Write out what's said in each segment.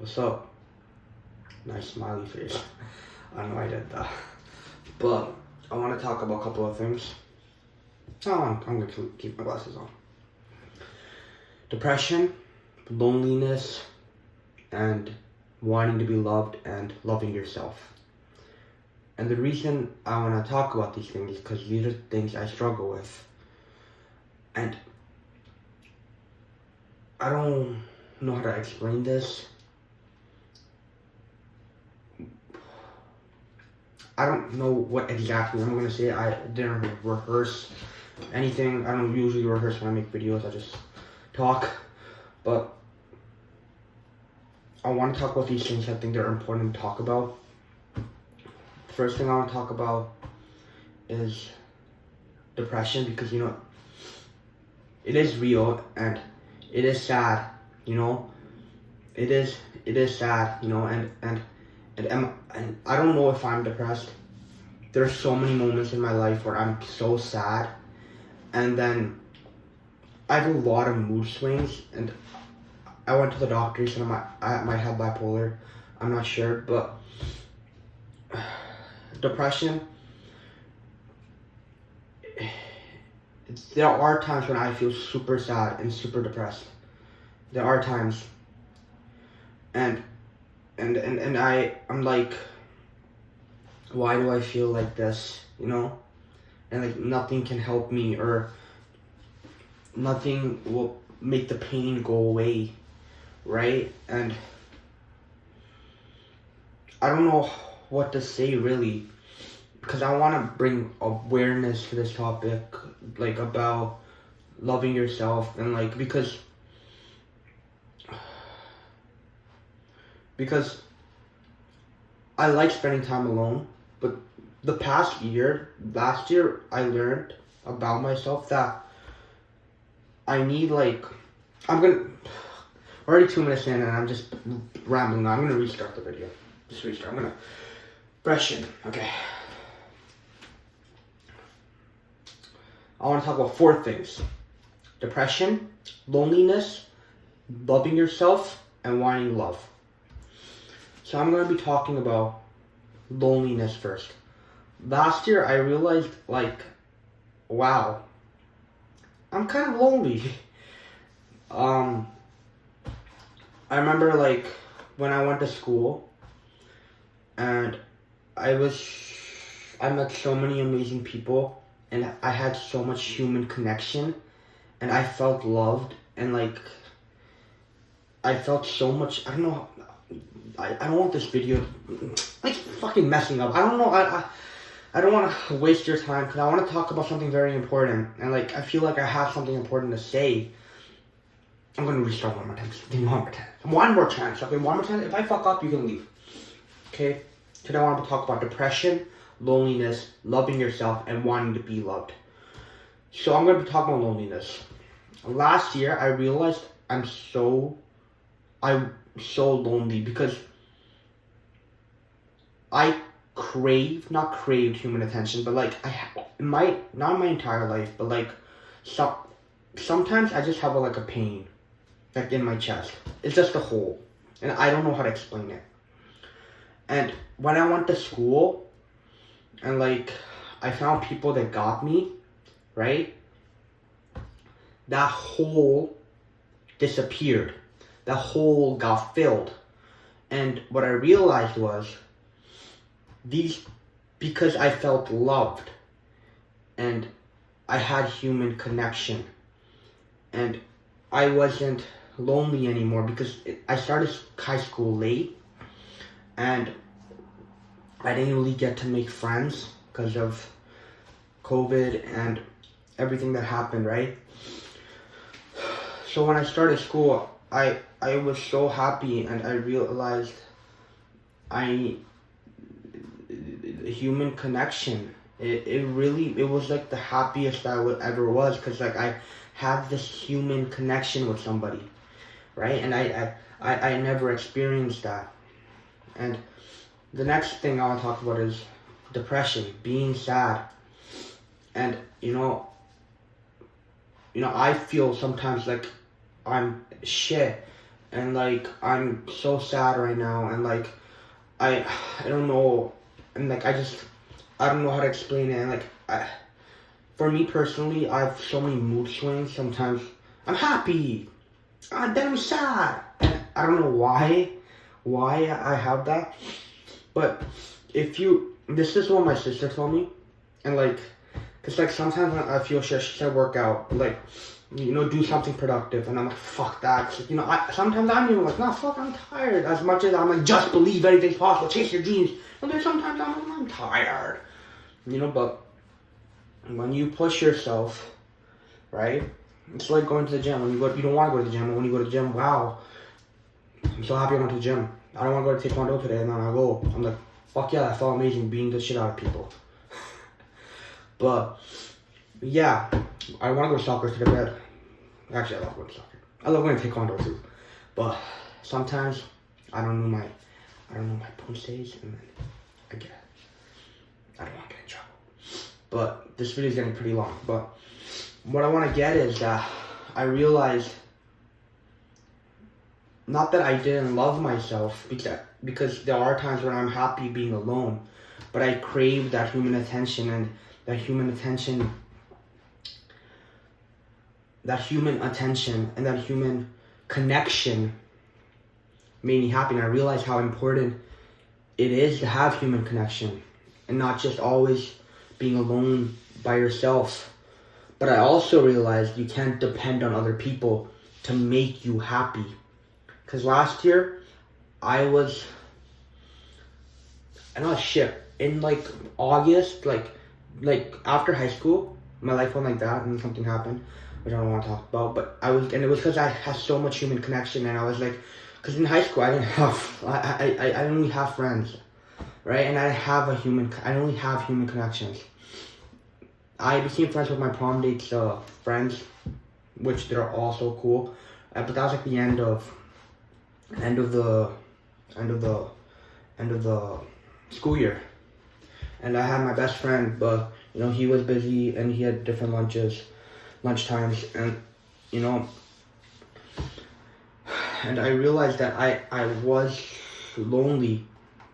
What's up? Nice smiley face. I know I did that. But I want to talk about a couple of things. I'm going to keep my glasses on. Depression, loneliness, and wanting to be loved and loving yourself. And the reason I want to talk about these things is because these are things I struggle with. And I don't know how to explain this. I don't know what exactly I'm going to say. I didn't rehearse anything. I don't usually rehearse when I make videos. I just talk. But I want to talk about these things. I think they're important to talk about. The first thing I want to talk about is depression, because it is real and it is sad. It is sad. And I don't know if I'm depressed. There's so many moments in my life where I'm so sad, and then I have a lot of mood swings. And I went to the doctor. He said I might have bipolar. I'm not sure, but depression. There are times when I feel super sad and super depressed. There are times, and I'm like, why do I feel like this? And like nothing can help me, or nothing will make the pain go away, right? And I don't know what to say really, because I want to bring awareness to this topic, like about loving yourself, and like because I like spending time alone, but last year, I learned about myself that I need, already 2 minutes in and I'm just rambling now. I'm going to restart the video. I'm going to brush in. Okay. I want to talk about 4 things: depression, loneliness, loving yourself, and wanting love. So I'm going to be talking about loneliness first. Last year I realized, wow, I'm kind of lonely. I remember when I went to school, and I met so many amazing people, and I had so much human connection, and I felt loved, and I felt so much. I don't know. I don't want this video fucking messing up. I don't know. I don't want to waste your time, because I want to talk about something very important, and I feel like I have something important to say. I'm gonna restart one more time. One more chance. Okay, one more time. If I fuck up, you can leave. Okay. Today I want to talk about depression, loneliness, loving yourself, and wanting to be loved. So I'm gonna be talking about loneliness. Last year I realized I'm so lonely, because I not craved human attention, but not my entire life, but sometimes I just have a pain, in my chest. It's just a hole, and I don't know how to explain it. And when I went to school, and I found people that got me, right? That hole disappeared. That hole got filled. And what I realized was, because I felt loved, and I had human connection, and I wasn't lonely anymore, because I started high school late, and I didn't really get to make friends because of COVID and everything that happened, right? So when I started school, I was so happy, and I realized human connection. It was the happiest I ever was, because I have this human connection with somebody, right? And I never experienced that. And the next thing I want to talk about is depression, being sad. And I feel sometimes I'm shit, and like I'm so sad right now, and like I don't know, and like I don't know how to explain it, and like for me personally, I have so many mood swings. Sometimes I'm happy, then I'm sad, and I don't know why I have that. But this is what my sister told me, and like, cause like sometimes when I feel shit, she said work out, like, do something productive, and I'm like, fuck that. 'Cause, sometimes I'm even like, nah, fuck, I'm tired. As much as I'm like, just believe anything's possible, chase your dreams. And then sometimes I'm tired, but when you push yourself, right? It's like going to the gym. You don't want to go to the gym, but when you go to the gym, wow, I'm so happy I went to the gym. I don't want to go to Taekwondo today, and then I go. I'm like, fuck yeah, that felt amazing beating the shit out of people. But yeah, I want to go to soccer to the bed. Actually, I love going to soccer. I love going to Taekwondo too. But sometimes I don't know my punches, and then I don't want to get in trouble. But this video is getting pretty long. But what I want to get is that I realized not that I didn't love myself, because there are times when I'm happy being alone, but I crave that human attention, and that human attention and that human connection made me happy. And I realized how important it is to have human connection and not just always being alone by yourself. But I also realized you can't depend on other people to make you happy. Because last year, in like August, like after high school, my life went like that, and then something happened, which I don't want to talk about, but and it was because I had so much human connection, and I was like, because in high school, I didn't really have friends, right, and I only have human connections. I became friends with my prom date's friends, which they're all so cool, but that was like the end of the school year. And I had my best friend, but he was busy and he had different lunchtimes, and and I realized that I was lonely,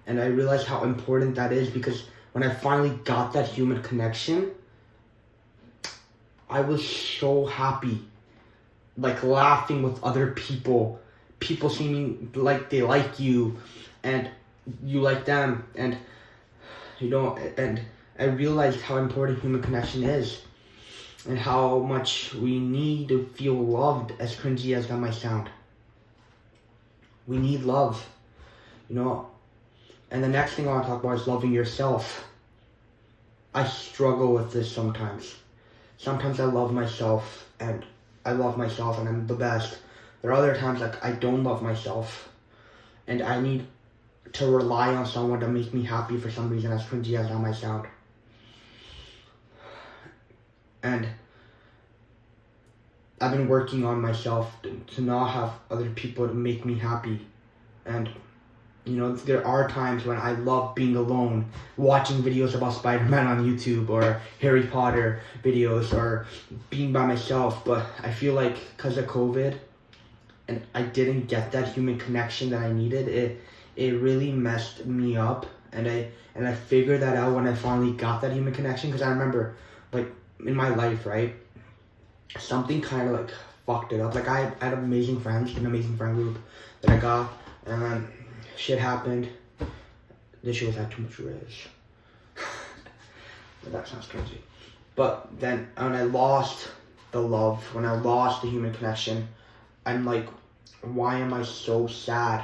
and I realized how important that is, because when I finally got that human connection, I was so happy, like laughing with other people seeming like they like you, and you like them, and and I realized how important human connection is, and how much we need to feel loved, as cringy as that might sound. We need love, and the next thing I want to talk about is loving yourself. I struggle with this sometimes. Sometimes I love myself, and I'm the best. There are other times like I don't love myself, and I need to rely on someone to make me happy for some reason, as cringy as that might sound. And I've been working on myself to not have other people to make me happy. And there are times when I love being alone, watching videos about Spider-Man on YouTube, or Harry Potter videos, or being by myself. But I feel like because of COVID, and I didn't get that human connection that I needed, it really messed me up, and I figured that out when I finally got that human connection. Because I remember, like, in my life, right, something kind of like fucked it up. Like, I had amazing friends, an amazing friend group that I got, and then shit happened. This shit was had too much riz. But that sounds crazy. But then when I lost the love, when I lost the human connection, I'm like, why am I so sad?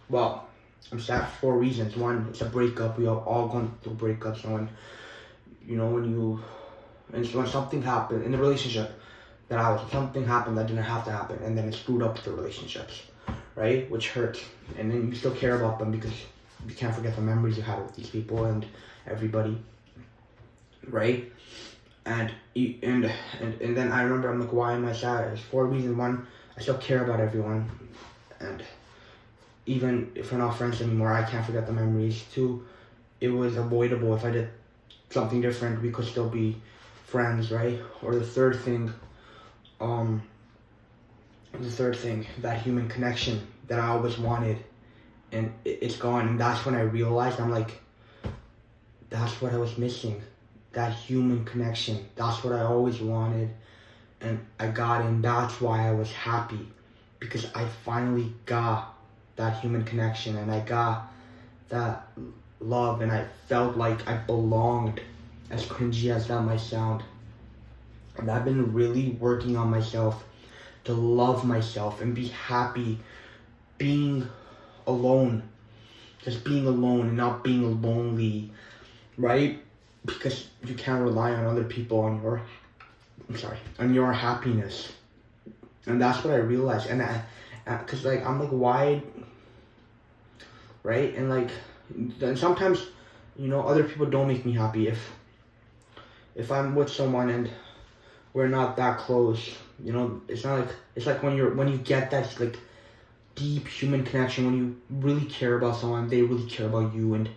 Well, I'm sad for 4 reasons. One, it's a breakup. We have all gone through breakups, and when something happened in the relationship something happened that didn't have to happen, and then it screwed up the relationships, right? Which hurts, and then you still care about them because you can't forget the memories you had with these people and everybody, right? And then I remember, I'm like, why am I sad? There's 4 reasons. One, I still care about everyone, and even if we're not friends anymore, I can't forget the memories. 2, it was avoidable. If I did something different, we could still be friends, right? Or the third thing, the third thing, that human connection that I always wanted, and it's gone. And that's when I realized, I'm like, that's what I was missing, that human connection. That's what I always wanted, and I got it, and that's why I was happy, because I finally got that human connection, and I got that love, and I felt like I belonged, as cringy as that might sound. And I've been really working on myself to love myself and be happy being alone, just being alone and not being lonely, right? Because you can't rely on other people on your happiness. And that's what I realized. And cause like, I'm like, why, right? And like, then sometimes, other people don't make me happy. If I'm with someone and we're not that close, it's not like, it's like when you get that like deep human connection, when you really care about someone, they really care about you, and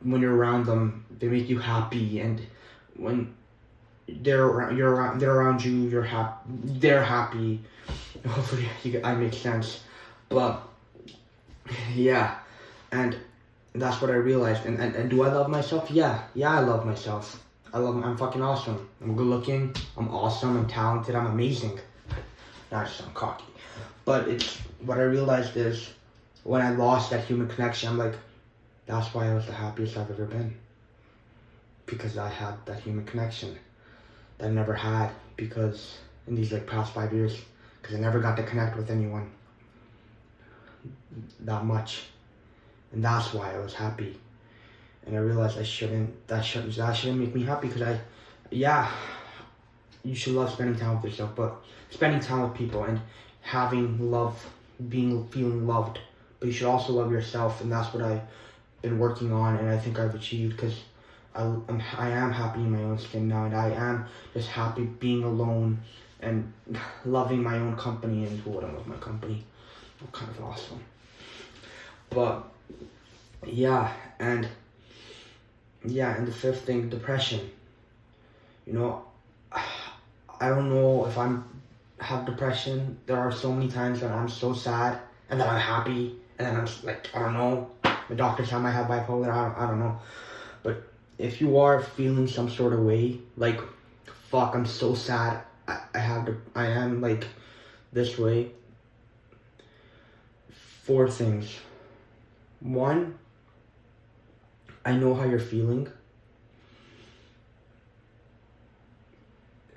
when you're around them, they make you happy, and when they're around you, they're happy. Hopefully I make sense. But yeah, and that's what I realized. And do I love myself? Yeah, I love myself. I'm fucking awesome. I'm good looking. I'm awesome. I'm talented. I'm amazing. Not just I'm cocky. But it's what I realized is when I lost that human connection, I'm like, that's why I was the happiest I've ever been. Because I had that human connection that I never had, because in these like past 5 years, because I never got to connect with anyone that much. And that's why I was happy. And I realized that shouldn't make me happy, because you should love spending time with yourself, but spending time with people and having love, feeling loved, but you should also love yourself. And that's what I've been working on, and I think I've achieved, because I am happy in my own skin now, and I am just happy being alone and loving my own company. And who wouldn't love my company? I'm kind of awesome. But and the fifth thing, depression. I don't know if have depression. There are so many times that I'm so sad and then I'm happy, and then I'm like, I don't know. The doctor said I might have bipolar. I don't know. But if you are feeling some sort of way, like, fuck, I'm so sad, I am like this way. 4 things. 1, I know how you're feeling.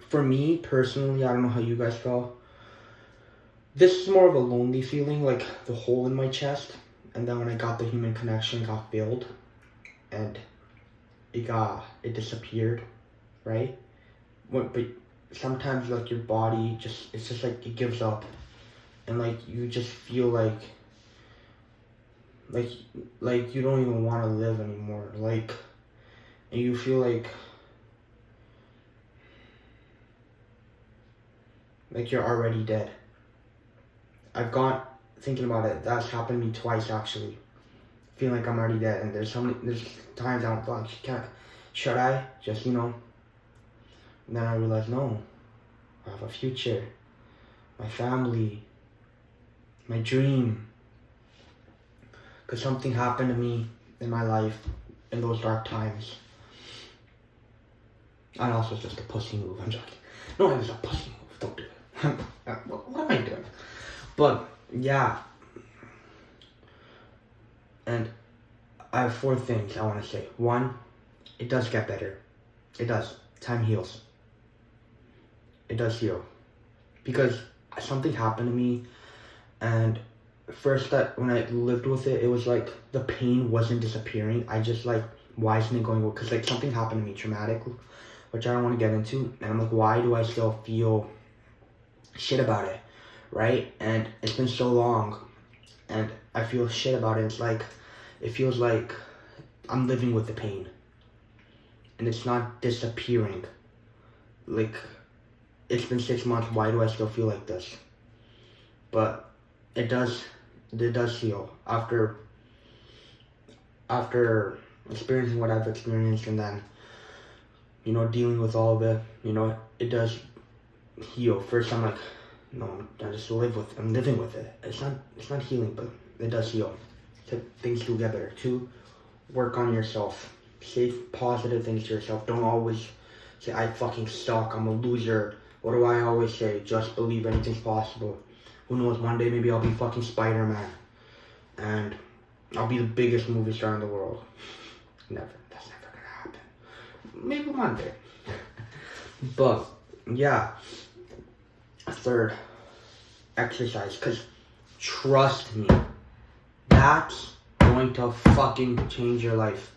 For me personally, I don't know how you guys felt. This is more of a lonely feeling, like the hole in my chest. And then when I got the human connection, it got filled, and it disappeared, right? But sometimes like your body it's just like it gives up, and like you just feel like you don't even want to live anymore, like, and you feel like you're already dead. I've gone thinking about it. That's happened to me twice, actually. Feeling like I'm already dead, and there's times I'm like, should I just and then I realize, no, I have a future, my family, my dream. Because something happened to me in my life in those dark times. And also it's just a pussy move. I'm joking. No, it was a pussy move. Don't do it. What am I doing? But yeah. And I have 4 things I want to say. 1, it does get better. It does. Time heals. It does heal. Because something happened to me, and first, that when I lived with it, it was like the pain wasn't disappearing. I just like, why isn't it going away? Because like something happened to me traumatic, which I don't want to get into, and I'm like, why do I still feel shit about it, right? And it's been so long, and I feel shit about it. It's like, it feels like I'm living with the pain, and it's not disappearing. Like, it's been 6 months, why do I still feel like this? But it does heal after experiencing what I've experienced, and then dealing with all of it. It does heal. First I'm like, No, I just I'm living with it. It's not healing, but it does heal. To things do get better. To work on yourself. Say positive things to yourself. Don't always say, I fucking suck, I'm a loser. What do I always say? Just believe anything's possible. Who knows, one day maybe I'll be fucking Spider-Man. And I'll be the biggest movie star in the world. Never. That's never gonna happen. Maybe one day. But, yeah. Third, exercise. Because, trust me, that's going to fucking change your life.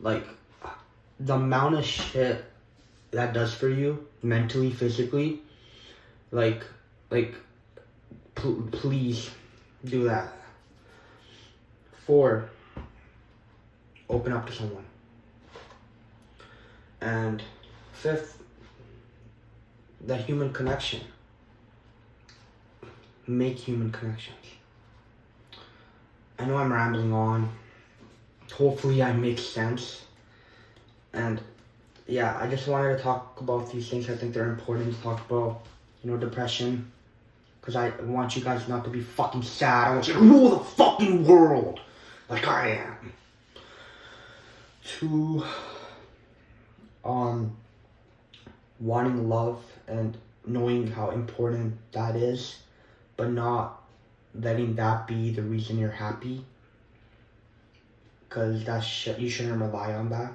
Like, the amount of shit that does for you, mentally, physically, please do that. 4, open up to someone. And 5th, the human connection. Make human connections. I know I'm rambling on. Hopefully I make sense. And yeah, I just wanted to talk about these things. I think they're important to talk about. Depression. Because I want you guys not to be fucking sad. I want you to rule the fucking world. Like I am. 2, wanting love and knowing how important that is, but not letting that be the reason you're happy. Because you shouldn't rely on that.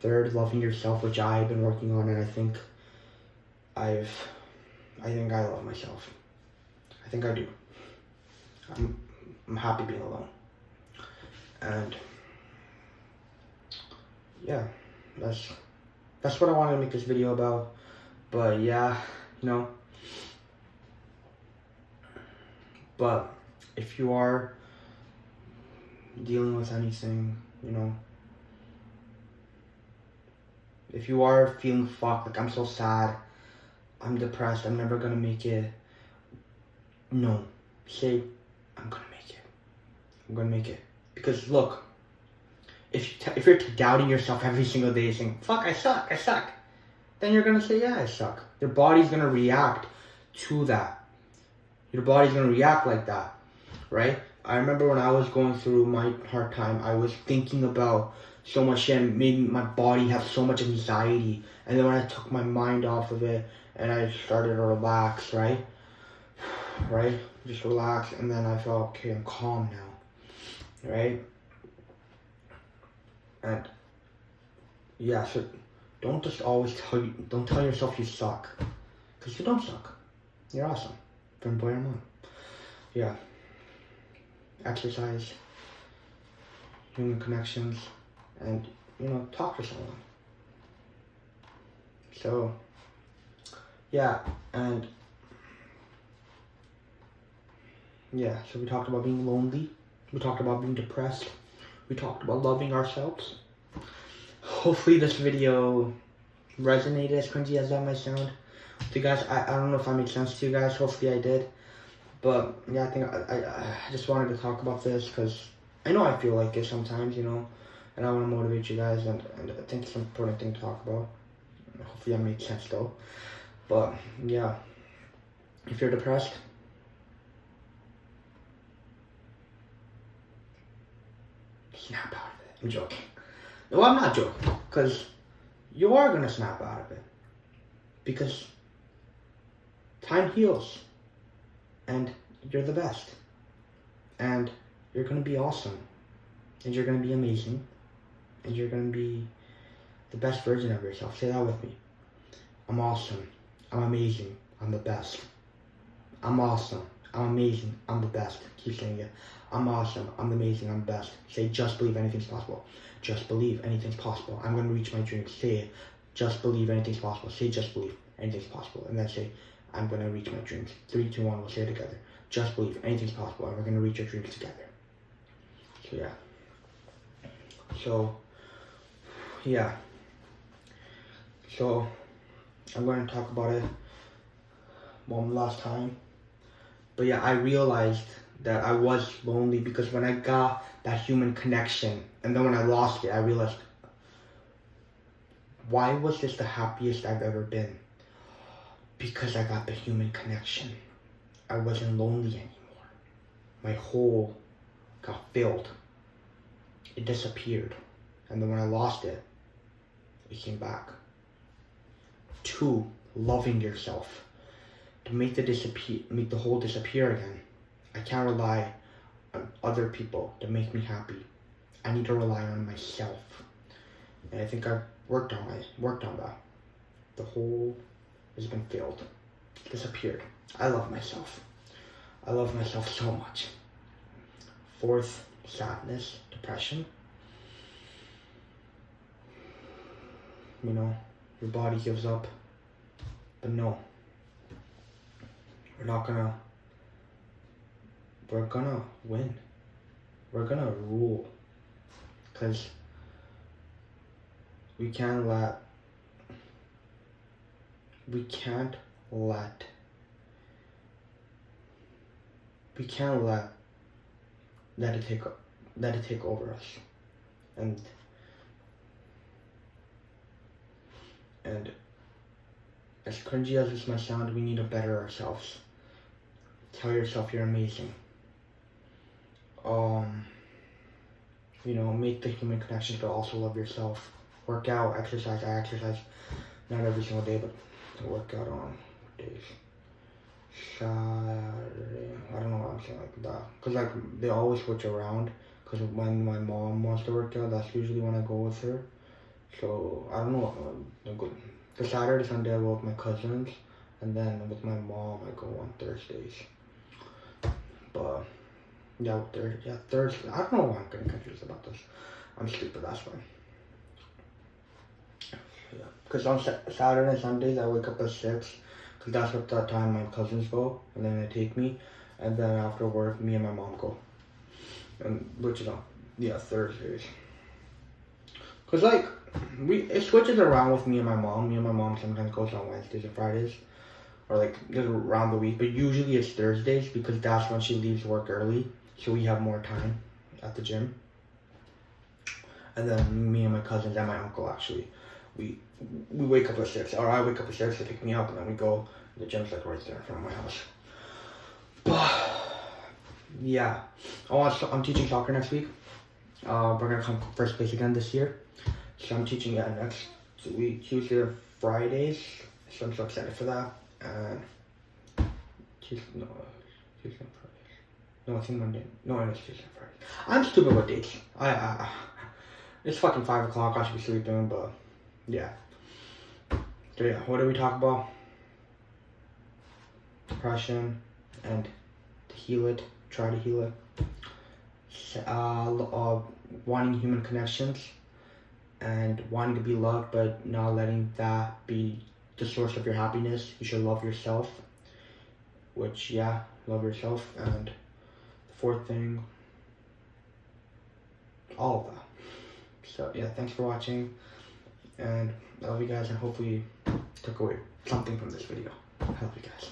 3rd, loving yourself, which I've been working on, and I think I love myself. I think I do. I'm happy being alone. And yeah, that's what I wanted to make this video about. But yeah, but if you are dealing with anything, if you are feeling fucked, like I'm so sad, I'm depressed, I'm never gonna make it, no, say, I'm gonna make it. I'm gonna make it. Because look, if you're doubting yourself every single day saying, fuck, I suck, then you're gonna say, yeah, I suck. Your body's gonna react to that. Your body's gonna react like that, right? I remember when I was going through my hard time, I was thinking about so much shit and made my body have so much anxiety. And then when I took my mind off of it and I started to relax, right? Just relax, and then I felt, okay, I'm calm now, right? And yeah, so don't just always don't tell yourself you suck. Because you don't suck. You're awesome. From boy or mom. Yeah. Exercise, human connections, and talk to someone. So yeah, and yeah, so we talked about being lonely, we talked about being depressed, we talked about loving ourselves. Hopefully this video resonated, as cringy as that might sound to you guys. I don't know if I made sense to you guys. Hopefully I did. But yeah, I think I just wanted to talk about this because I know I feel like it sometimes, and I want to motivate you guys, and I think it's an important thing to talk about. Hopefully I made sense though. But yeah, if you're depressed, snap out of it. I'm joking. No, I'm not joking, because you are going to snap out of it. Because time heals. And you're the best. And you're going to be awesome. And you're going to be amazing. And you're going to be the best version of yourself. Say that with me. I'm awesome. I'm amazing. I'm the best. I'm awesome. I'm amazing. I'm the best. Keep saying it. I'm awesome. I'm amazing. I'm the best. Say, just believe anything's possible. Just believe anything's possible. I'm going to reach my dreams. Say it. Just believe anything's possible. Say, just believe anything's possible. And then say, I'm going to reach my dreams. 3, 2, 1, we'll say it together. Just believe anything's possible, and we're going to reach our dreams together. So, yeah. So, I'm going to talk about it one last time. But yeah, I realized that I was lonely because when I got that human connection, and then when I lost it, I realized, why was this the happiest I've ever been? because I got the human connection. I wasn't lonely anymore. My hole got filled. It disappeared. And then when I lost it, it came back. 2, loving yourself. To make the hole disappear again, I can't rely on other people to make me happy. I need to rely on myself. And I think I've worked on that. The hole has been filled. Disappeared. I love myself. I love myself so much. 4th, sadness, depression. You know, your body gives up. But no. We're gonna win. We're gonna rule. Because we can't let it take over us. And as cringy as this might sound, we need to better ourselves. Tell yourself you're amazing. You know, make the human connections, but also love yourself. Work out, exercise. I exercise not every single day, but I work out on days. Saturday, I don't know why I'm saying like that, cause like they always switch around. Cause when my mom wants to work out, that's usually when I go with her. So I don't know. The Saturday, Sunday I go with my cousins, and then with my mom I go on Thursdays. But yeah, Thursday. I don't know why I'm getting confused about this. I'm stupid. That's why. Yeah, cause on Saturday and Sundays I wake up at 6. Cause that's what that time my cousins go, and then they take me, and then after work, me and my mom go, and which is on Thursdays. Cause like it switches around with me and my mom. Me and my mom sometimes goes on Wednesdays and Fridays, or like just around the week. But usually it's Thursdays because that's when she leaves work early, so we have more time at the gym. And then me and my cousins and my uncle actually, we wake up at 6, or I wake up at 6 to pick me up, and then we go. The gym's like right there in front of my house. But yeah, I'm teaching soccer next week. We're gonna come first place again this year. So I'm teaching next week, Tuesday or Fridays. So I'm so excited for that. And Tuesday and Fridays. No, I think Monday. No, it's Tuesday and Friday. I'm stupid with dates. It's fucking 5 o'clock. I should be sleeping, but yeah. So yeah, what did we talk about? Depression, and to heal it. Try to heal it. Wanting human connections, and wanting to be loved, but not letting that be the source of your happiness. You should love yourself. Which, yeah, love yourself. And the 4th thing, all of that. So yeah, thanks for watching, and I love you guys, and hopefully you took away something from this video. I love you guys.